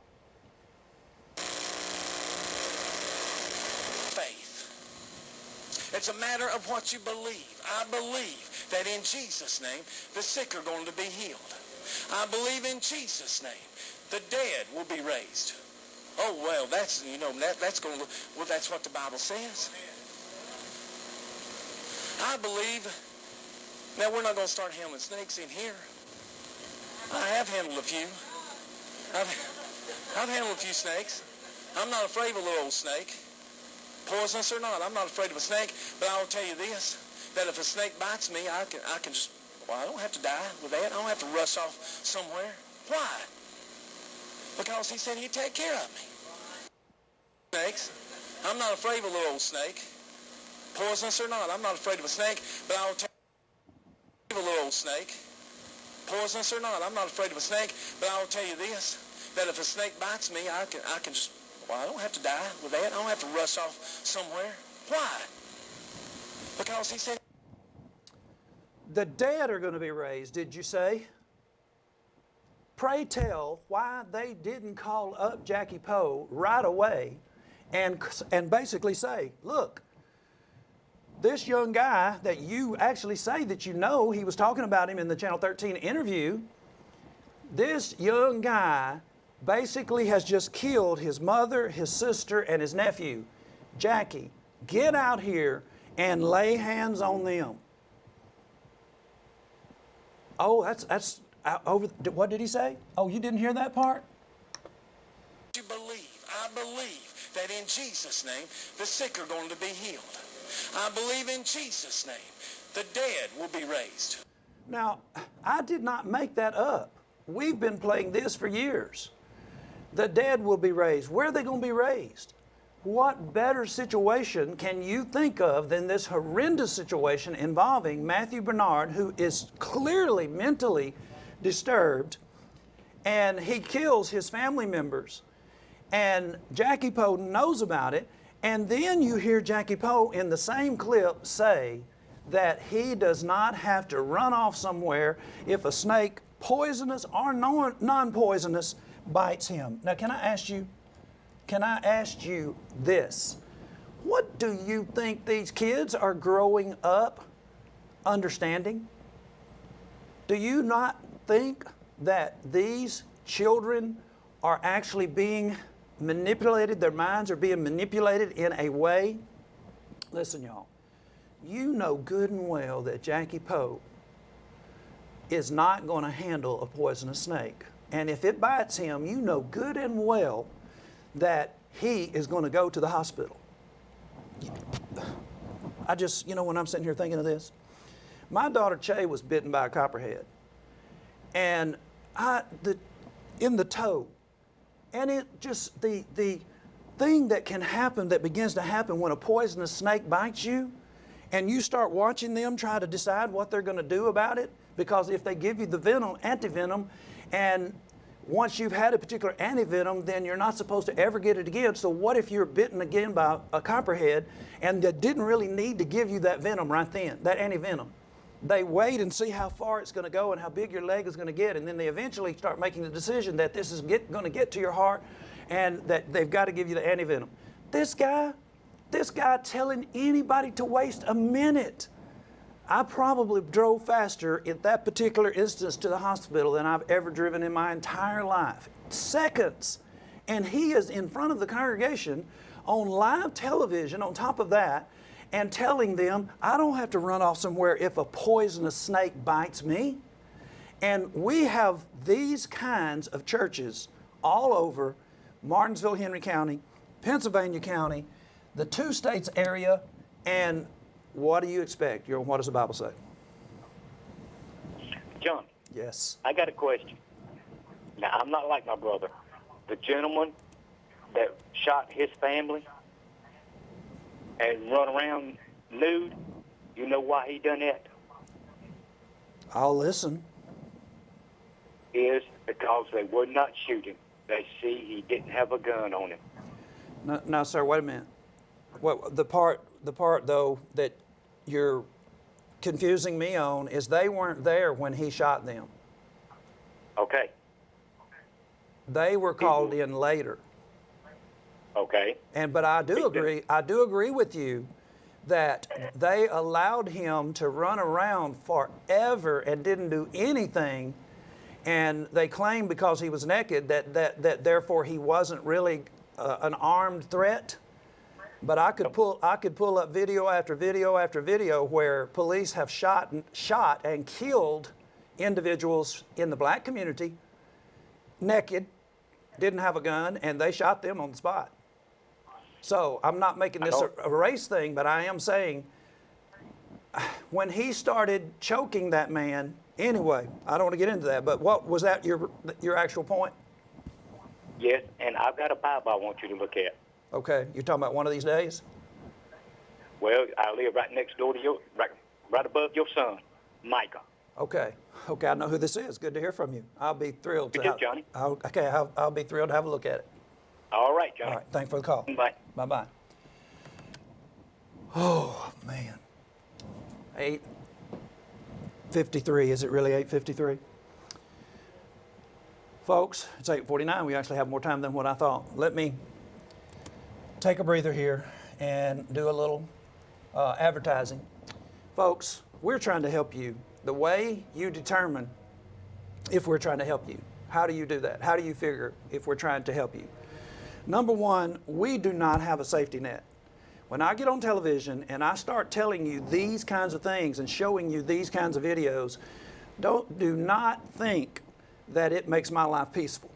Faith. It's a matter of what you believe. I believe that in Jesus' name, the sick are going to be healed. I believe in Jesus' name, the dead will be raised. Oh, well, that's going to, well, that's what the Bible says. I believe, now we're not going to start handling snakes in here. I have handled a few. I've handled a few snakes. I'm not afraid of a little old snake. Poisonous or not, I'm not afraid of a snake, but I'll tell you this, that if a snake bites me, I can just, well, I don't have to die with that. I don't have to rush off somewhere. Why? Because he said he'd take care of me. Snakes. I'm not afraid of a little old snake. Poisonous or not, I'm not afraid of a snake, but I'll tell you a little old snake. Poisonous or not, I'm not afraid of a snake, but I'll tell you this, that if a snake bites me, I can just, well, I don't have to die with that. I don't have to rush off somewhere. Why? Because he said the dead are going to be raised, did you say? Pray tell why they didn't call up Jackie Poe right away and basically say, look, this young guy that you actually say that you know, he was talking about him in the Channel 13 interview, this young guy basically has just killed his mother, his sister, and his nephew. Jackie, get out here and lay hands on them. Oh, that's over. What did he say? Oh, you didn't hear that part? You believe, I believe that in Jesus' name, the sick are going to be healed. I believe in Jesus' name, the dead will be raised. Now, I did not make that up. We've been playing this for years. The dead will be raised. Where are they going to be raised? What better situation can you think of than this horrendous situation involving Matthew Bernard, who is clearly mentally disturbed, and he kills his family members, and Jackie Poe knows about it, and then you hear Jackie Poe in the same clip say that he does not have to run off somewhere if a snake, poisonous or non-poisonous, bites him. Now, can I ask you this? What do you think these kids are growing up understanding? Do you not think that these children are actually being manipulated, their minds are being manipulated in a way? Listen, y'all, you know good and well that Jackie Poe is not going to handle a poisonous snake. And if it bites him, you know good and well that he is going to go to the hospital. When I'm sitting here thinking of this, my daughter Che was bitten by a copperhead, and in the toe, and it just the thing that can happen, that begins to happen when a poisonous snake bites you, and you start watching them try to decide what they're going to do about it, because if they give you the venom, antivenom, and once you've had a particular antivenom, then you're not supposed to ever get it again. So what if you're bitten again by a copperhead and they didn't really need to give you that venom right then, that antivenom? They wait and see how far it's going to go and how big your leg is going to get, and then they eventually start making the decision that this is going to get to your heart and that they've got to give you the antivenom. This guy telling anybody to waste a minute. I probably drove faster in that particular instance to the hospital than I've ever driven in my entire life. Seconds. And he is in front of the congregation on live television on top of that and telling them, I don't have to run off somewhere if a poisonous snake bites me. And we have these kinds of churches all over Martinsville, Henry County, Pennsylvania County, the two states area, and what do you expect? What does the Bible say? John. Yes. I got a question. Now, I'm not like my brother. The gentleman that shot his family and run around nude, you know why he done that? I'll listen. Is because they would not shoot him. They see he didn't have a gun on him. No, sir, wait a minute. The part though that you're confusing me on is they weren't there when he shot them. Okay. They were called in later. Okay. But I do agree with you that they allowed him to run around forever and didn't do anything, and they claimed because he was naked that therefore he wasn't really an armed threat. But I could pull up video after video after video where police have shot and killed individuals in the black community, naked, didn't have a gun, and they shot them on the spot. So I'm not making this a race thing, but I am saying when he started choking that man, anyway, I don't want to get into that, but what was that your actual point? Yes, and I've got a Bible I want you to look at. Okay, you're talking about one of these days? Well, I live right next door to your, right above your son, Micah. Okay, I know who this is. Good to hear from you. I'll be thrilled to have, Johnny. I'll be thrilled to have a look at it. All right, Johnny. All right, thanks for the call. Bye. Bye-bye. Oh, man. 8:53. Is it really 8:53? Folks, it's 8:49. We actually have more time than what I thought. Let me take a breather here and do a little advertising. Folks, we're trying to help you. The way you determine if we're trying to help you, how do you do that? How do you figure if we're trying to help you? Number one, we do not have a safety net. When I get on television and I start telling you these kinds of things and showing you these kinds of videos, do not think that it makes my life peaceful.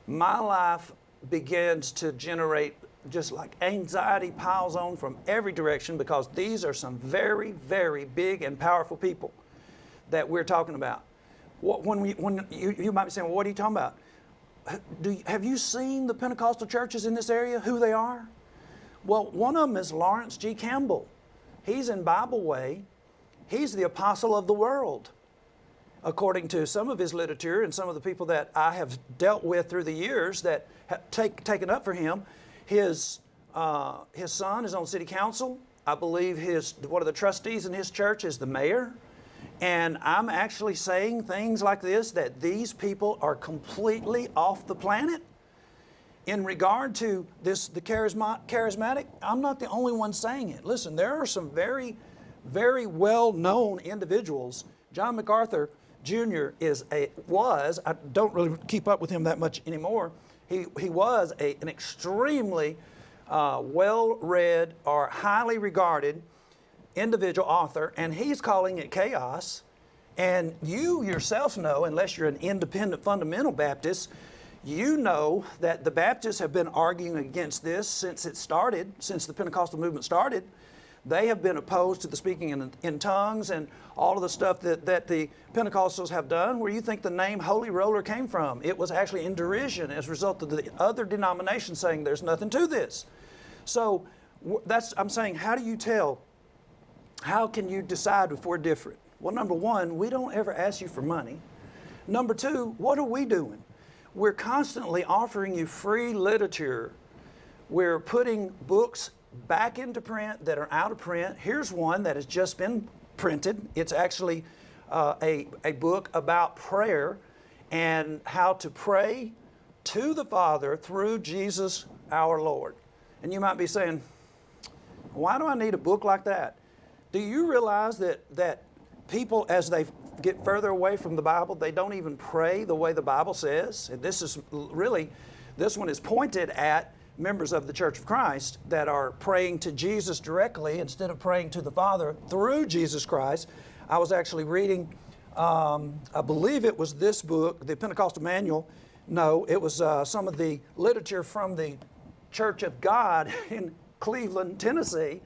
My life begins to generate just like anxiety piles on from every direction, because these are some very, very big and powerful people that we're talking about. When you might be saying, well, what are you talking about? Have you seen the Pentecostal churches in this area, who they are? Well, one of them is Lawrence G. Campbell. He's in Bible Way. He's the apostle of the world, according to some of his literature and some of the people that I have dealt with through the years that have taken up for him. His son is on city council. I believe one of the trustees in his church is the mayor. And I'm actually saying things like this, that these people are completely off the planet. In regard to the charismatic, I'm not the only one saying it. Listen, there are some very, very well-known individuals. John MacArthur Jr. I don't really keep up with him that much anymore. He was an extremely well-read or highly regarded individual author, and he's calling it chaos. And you yourself know, unless you're an independent fundamental Baptist, you know that the Baptists have been arguing against this since it started, since the Pentecostal movement started. They have been opposed to the speaking in tongues and all of the stuff that the Pentecostals have done. Where you think the name Holy Roller came from? It was actually in derision as a result of the other denominations saying there's nothing to this. So I'm saying, how do you tell? How can you decide if we're different? Well, number one, we don't ever ask you for money. Number two, what are we doing? We're constantly offering you free literature. We're putting books back into print that are out of print. Here's one that has just been printed. It's actually a book about prayer and how to pray to the Father through Jesus our Lord. And you might be saying, why do I need a book like that? Do you realize that people, as they get further away from the Bible, they don't even pray the way the Bible says? And this one is pointed at members of the Church of Christ that are praying to Jesus directly instead of praying to the Father through Jesus Christ. I was actually reading, I believe it was this book, the Pentecostal Manual. No, it was some of the literature from the Church of God in Cleveland, Tennessee,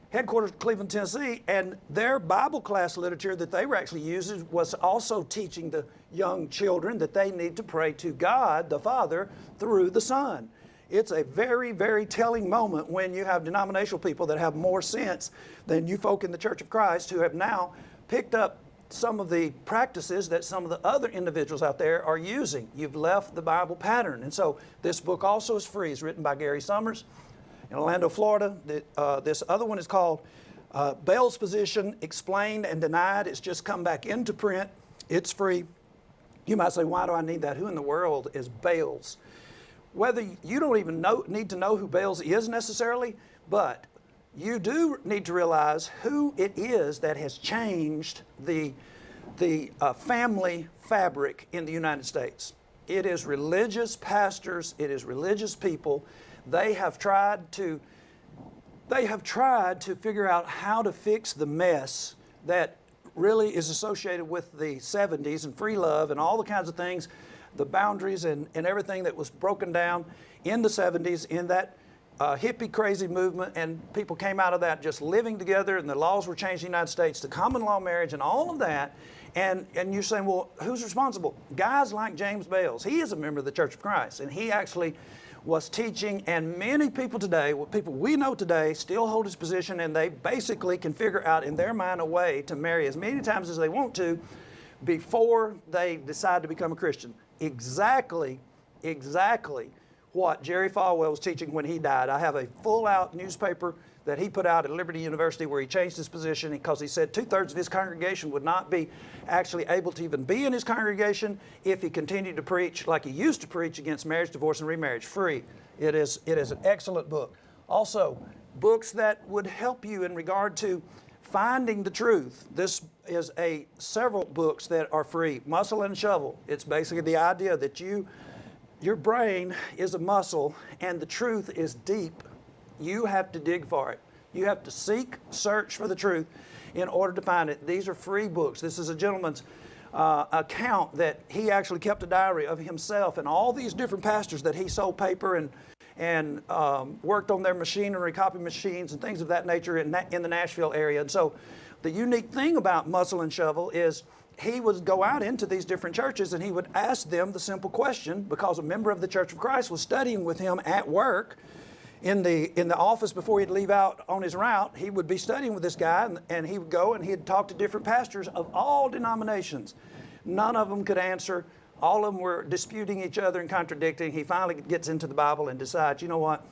headquarters of Cleveland, Tennessee, and their Bible class literature that they were actually using was also teaching the young children that they need to pray to God, the Father, through the Son. It's a very, very telling moment when you have denominational people that have more sense than you folk in the Church of Christ, who have now picked up some of the practices that some of the other individuals out there are using. You've left the Bible pattern. And so this book also is free. It's written by Gary Summers in Orlando, Florida. This other one is called Baal's Position, Explained and Denied. It's just come back into print. It's free. You might say, why do I need that? Who in the world is Baal's? Whether you don't even need to know who Baal's is necessarily, but you do need to realize who it is that has changed the family fabric in the United States. It is religious pastors. It is religious people. They have tried to figure out how to fix the mess that really is associated with the 70s and free love and all the kinds of things, the boundaries and everything that was broken down in the 70s in that hippie crazy movement, and people came out of that just living together, and the laws were changed in the United States to common law marriage and all of that. And you're saying, well, who's responsible? Guys like James Bales. He is a member of the Church of Christ, and he actually was teaching, and many people today, people we know today, still hold his position, and they basically can figure out in their mind a way to marry as many times as they want to before they decide to become a Christian. Exactly what Jerry Falwell was teaching when he died. I have a full-out newspaper that he put out at Liberty University where he changed his position because he said 2/3 of his congregation would not be actually able to even be in his congregation if he continued to preach like he used to preach against marriage, divorce, and remarriage. Free. It is an excellent book. Also, books that would help you in regard to finding the truth. This is several books that are free. Muscle and Shovel. It's basically the idea that your brain is a muscle and the truth is deep. You have to dig for it. You have to search for the truth in order to find it. These are free books. This is a gentleman's account that he actually kept a diary of himself and all these different pastors that he sold paper and worked on their machinery, copy machines and things of that nature in the Nashville area. And so the unique thing about Muscle and Shovel is he would go out into these different churches and he would ask them the simple question, because a member of the Church of Christ was studying with him at work in the office before he'd leave out on his route. He would be studying with this guy, and he would go and he'd talk to different pastors of all denominations. None of them could answer. All of them were disputing each other and contradicting. He finally gets into the Bible and decides, you know what?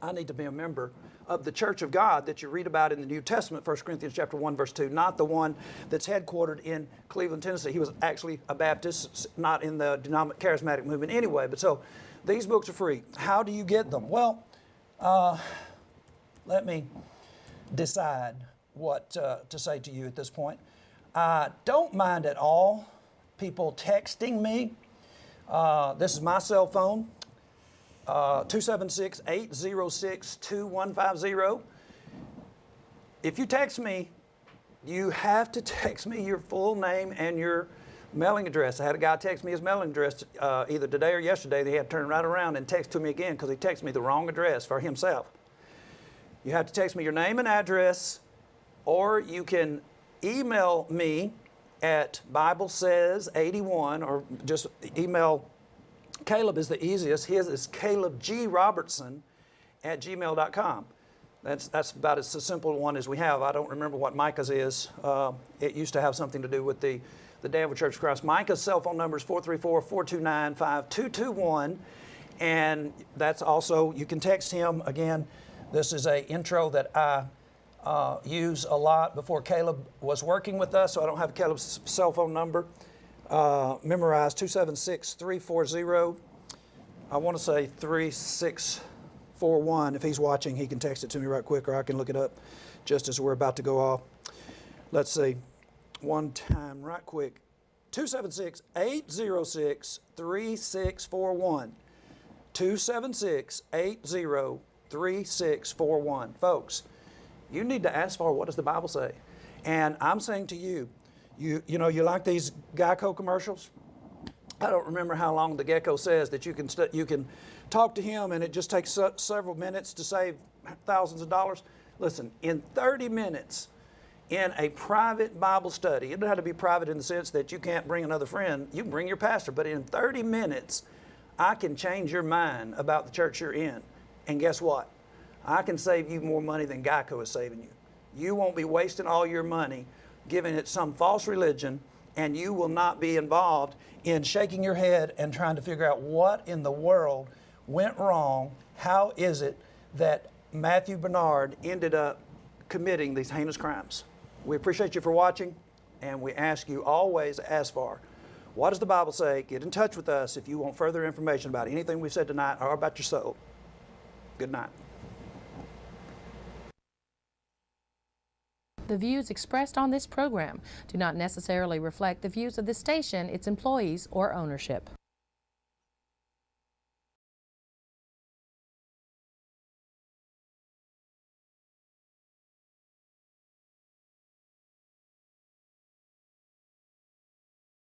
I need to be a member of the Church of God that you read about in the New Testament, 1 Corinthians chapter 1, verse 2, not the one that's headquartered in Cleveland, Tennessee. He was actually a Baptist, not in the charismatic movement anyway. But so these books are free. How do you get them? Well, let me decide what to say to you at this point. I don't mind at all people texting me. This is my cell phone. 276-806-2150. If you text me, you have to text me your full name and your mailing address. I had a guy text me his mailing address either today or yesterday. They had to turn right around and text to me again because he texted me the wrong address for himself. You have to text me your name and address, or you can email me at BibleSays81, or just email Caleb is the easiest. His is CalebGRobertson@gmail.com. That's about as simple one as we have. I don't remember what Micah's is. It used to have something to do with the Danville Church of Christ. Micah's cell phone number is 434-429-5221. And that's also, you can text him. Again, this is an intro that I use a lot before Caleb was working with us, so I don't have Caleb's cell phone number memorized. 276-340, I want to say 3641. If he's watching, he can text it to me right quick, or I can look it up just as we're about to go off. Let's see, one time right quick. 276-806-3641. 276-803641. Folks, you need to ask for, what does the Bible say? And I'm saying to you, you know, you like these Geico commercials? I don't remember how long the Gecko says that you can talk to him and it just takes several minutes to save thousands of dollars. Listen, in 30 minutes in a private Bible study, it doesn't have to be private in the sense that you can't bring another friend, you can bring your pastor, but in 30 minutes, I can change your mind about the church you're in. And guess what? I can save you more money than Geico is saving you. You won't be wasting all your money giving it some false religion, and you will not be involved in shaking your head and trying to figure out what in the world went wrong. How is it that Matthew Bernard ended up committing these heinous crimes? We appreciate you for watching, and we ask you always ask for, what does the Bible say? Get in touch with us if you want further information about anything we've said tonight or about your soul. Good night. The views expressed on this program do not necessarily reflect the views of the station, its employees, or ownership.